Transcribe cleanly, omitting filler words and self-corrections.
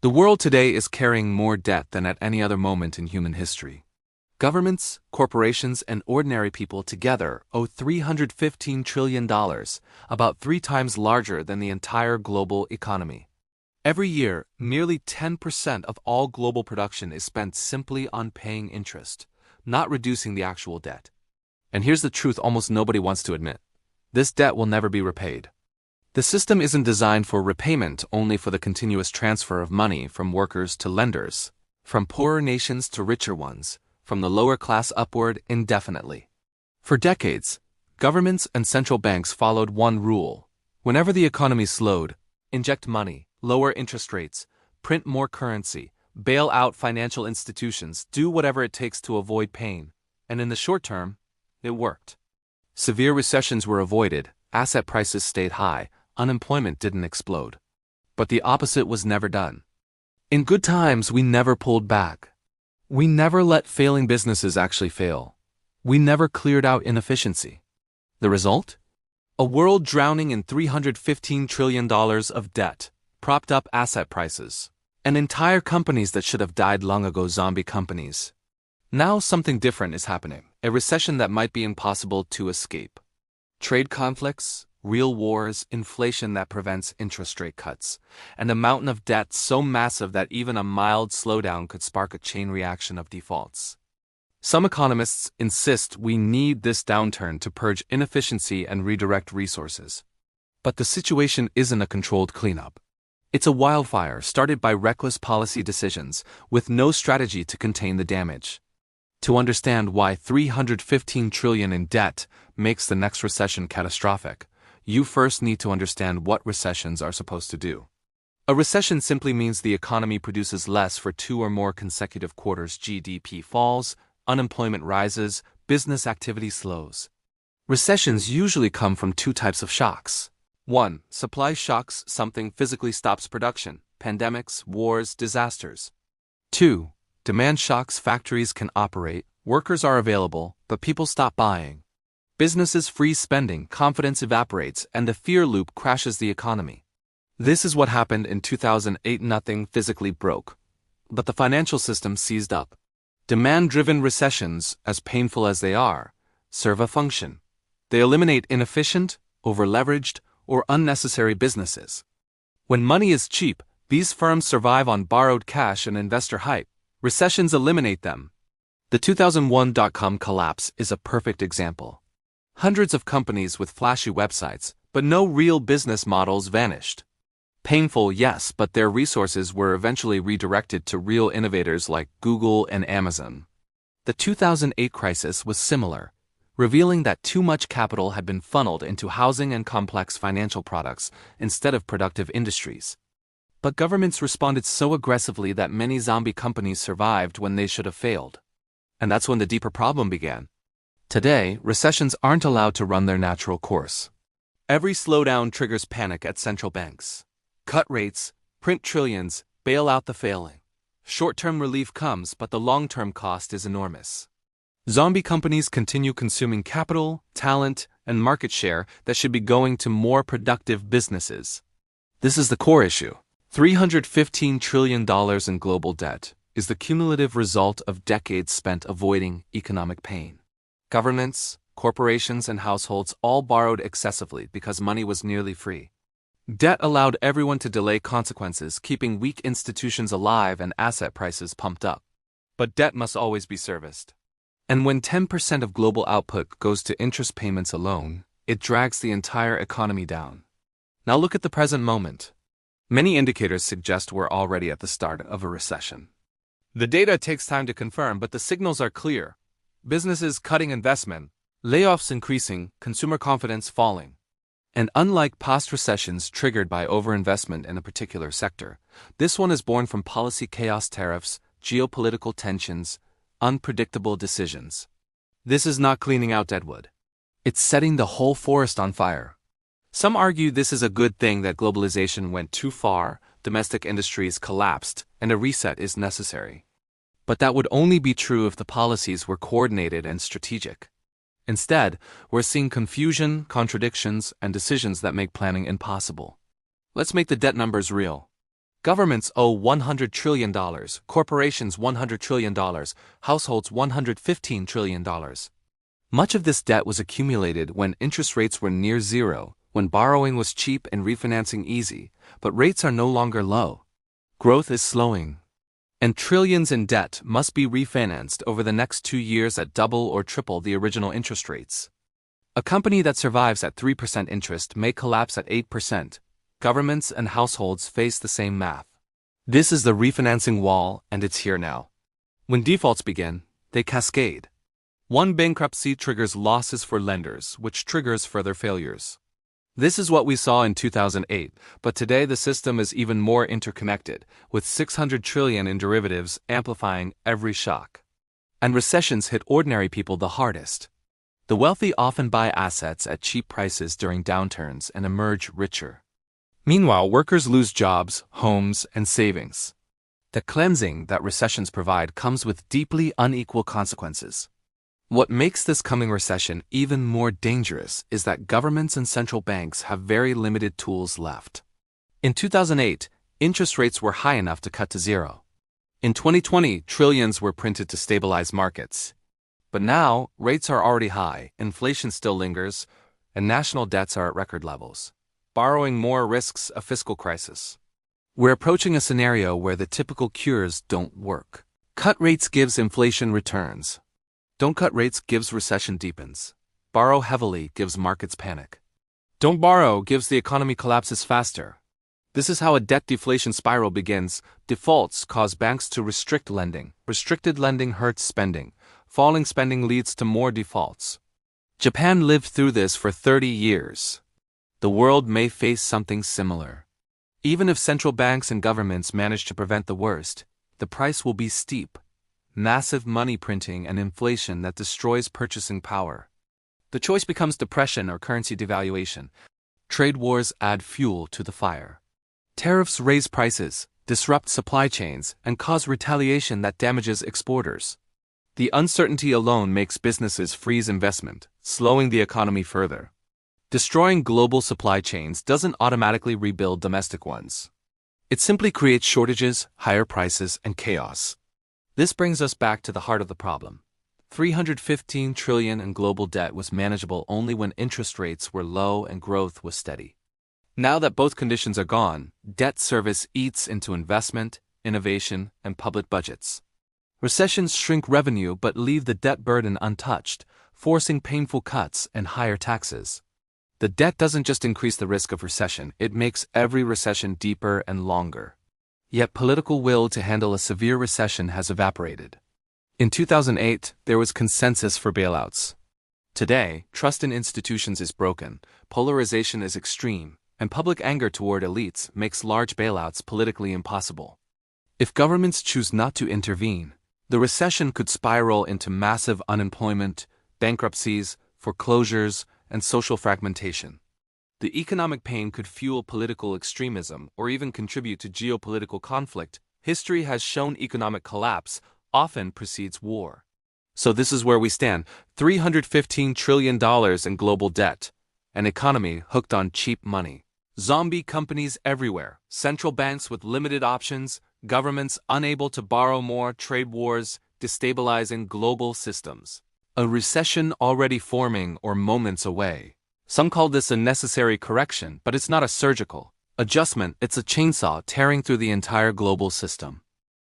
The world today is carrying more debt than at any other moment in human history. Governments, corporations, and ordinary people together owe $315 trillion, about 3 times larger than the entire global economy. Every year, nearly 10% of all global production is spent simply on paying interest, not reducing the actual debt. And here's the truth almost nobody wants to admit. This debt will never be repaid. The system isn't designed for repayment, only for the continuous transfer of money from workers to lenders, from poorer nations to richer ones, from the lower class upward indefinitely. For decades, governments and central banks followed one rule. Whenever the economy slowed, inject money, lower interest rates, print more currency, bail out financial institutions, do whatever it takes to avoid pain. And in the short term, it worked. Severe recessions were avoided, asset prices stayed high, unemployment didn't explode. But the opposite was never done. In good times, we never pulled back. We never let failing businesses actually fail. We never cleared out inefficiency. The result? A world drowning in $315 trillion of debt, propped up asset prices, and entire companies that should have died long ago, zombie companies. Now something different is happening, a recession that might be impossible to escape. Trade conflicts, real wars, inflation that prevents interest rate cuts, and a mountain of debt so massive that even a mild slowdown could spark a chain reaction of defaults. Some economists insist we need this downturn to purge inefficiency and redirect resources. But the situation isn't a controlled cleanup. It's a wildfire started by reckless policy decisions, with no strategy to contain the damage. To understand why $315 trillion in debt makes the next recession catastrophic, you first need to understand what recessions are supposed to do. A recession simply means the economy produces less for 2 or more consecutive quarters. GDP falls, unemployment rises, business activity slows. Recessions usually come from 2 types of shocks. 1. Supply shocks, something physically stops production, pandemics, wars, disasters. 2. Demand shocks, factories can operate, workers are available, but people stop buying. Businesses freeze spending, confidence evaporates, and the fear loop crashes the economy. This is what happened in 2008. Nothing physically broke, but the financial system seized up. Demand-driven recessions, as painful as they are, serve a function. They eliminate inefficient, over-leveraged, or unnecessary businesses. When money is cheap, these firms survive on borrowed cash and investor hype. Recessions eliminate them. The 2001 dot-com collapse is a perfect example. Hundreds of companies with flashy websites, but no real business models vanished. Painful, yes, but their resources were eventually redirected to real innovators like Google and Amazon. The 2008 crisis was similar, revealing that too much capital had been funneled into housing and complex financial products instead of productive industries. But governments responded so aggressively that many zombie companies survived when they should have failed. And that's when the deeper problem began. Today, recessions aren't allowed to run their natural course. Every slowdown triggers panic at central banks. Cut rates, print trillions, bail out the failing. Short-term relief comes, but the long-term cost is enormous. Zombie companies continue consuming capital, talent, and market share that should be going to more productive businesses. This is the core issue. $315 trillion in global debt is the cumulative result of decades spent avoiding economic pain. Governments, corporations, and households all borrowed excessively because money was nearly free. Debt allowed everyone to delay consequences, keeping weak institutions alive and asset prices pumped up. But debt must always be serviced. And when 10% of global output goes to interest payments alone, it drags the entire economy down. Now look at the present moment. Many indicators suggest we're already at the start of a recession. The data takes time to confirm, but the signals are clear. Businesses cutting investment, layoffs increasing, consumer confidence falling. And unlike past recessions triggered by overinvestment in a particular sector, this one is born from policy chaos, tariffs, geopolitical tensions, unpredictable decisions. This is not cleaning out deadwood. It's setting the whole forest on fire. Some argue this is a good thing, that globalization went too far, domestic industries collapsed, and a reset is necessary. But that would only be true if the policies were coordinated and strategic. Instead, we're seeing confusion, contradictions, and decisions that make planning impossible. Let's make the debt numbers real. Governments owe $100 trillion, corporations $100 trillion, households $115 trillion. Much of this debt was accumulated when interest rates were near zero, when borrowing was cheap and refinancing easy, but rates are no longer low. Growth is slowing, and trillions in debt must be refinanced over the next 2 years at double or triple the original interest rates. A company that survives at 3% interest may collapse at 8%. Governments and households face the same math. This is the refinancing wall, and it's here now. When defaults begin, they cascade. One bankruptcy triggers losses for lenders, which triggers further failures. This is what we saw in 2008, but today the system is even more interconnected, with $600 trillion in derivatives amplifying every shock. And recessions hit ordinary people the hardest. The wealthy often buy assets at cheap prices during downturns and emerge richer. Meanwhile, workers lose jobs, homes, and savings. The cleansing that recessions provide comes with deeply unequal consequences. What makes this coming recession even more dangerous is that governments and central banks have very limited tools left. In 2008, interest rates were high enough to cut to zero. In 2020, trillions were printed to stabilize markets. But now, rates are already high, inflation still lingers, and national debts are at record levels. Borrowing more risks a fiscal crisis. We're approaching a scenario where the typical cures don't work. Cut rates gives inflation returns. Don't cut rates gives recession deepens. Borrow heavily gives markets panic. Don't borrow gives the economy collapses faster. This is how a debt deflation spiral begins. Defaults cause banks to restrict lending. Restricted lending hurts spending. Falling spending leads to more defaults. Japan lived through this for 30 years. The world may face something similar. Even if central banks and governments manage to prevent the worst, the price will be steep. Massive money printing and inflation that destroys purchasing power. The choice becomes depression or currency devaluation. Trade wars add fuel to the fire. Tariffs raise prices, disrupt supply chains, and cause retaliation that damages exporters. The uncertainty alone makes businesses freeze investment, slowing the economy further. Destroying global supply chains doesn't automatically rebuild domestic ones. It simply creates shortages, higher prices, and chaos. This brings us back to the heart of the problem. $315 trillion in global debt was manageable only when interest rates were low and growth was steady. Now that both conditions are gone, debt service eats into investment, innovation, and public budgets. Recessions shrink revenue but leave the debt burden untouched, forcing painful cuts and higher taxes. The debt doesn't just increase the risk of recession, it makes every recession deeper and longer. Yet political will to handle a severe recession has evaporated. In 2008, there was consensus for bailouts. Today, trust in institutions is broken, polarization is extreme, and public anger toward elites makes large bailouts politically impossible. If governments choose not to intervene, the recession could spiral into massive unemployment, bankruptcies, foreclosures, and social fragmentation. The economic pain could fuel political extremism or even contribute to geopolitical conflict. History has shown economic collapse often precedes war. So this is where we stand: $315 trillion in global debt, an economy hooked on cheap money, zombie companies everywhere, central banks with limited options, governments unable to borrow more, trade wars destabilizing global systems. A recession already forming or moments away. Some call this a necessary correction, but it's not a surgical adjustment, it's a chainsaw tearing through the entire global system.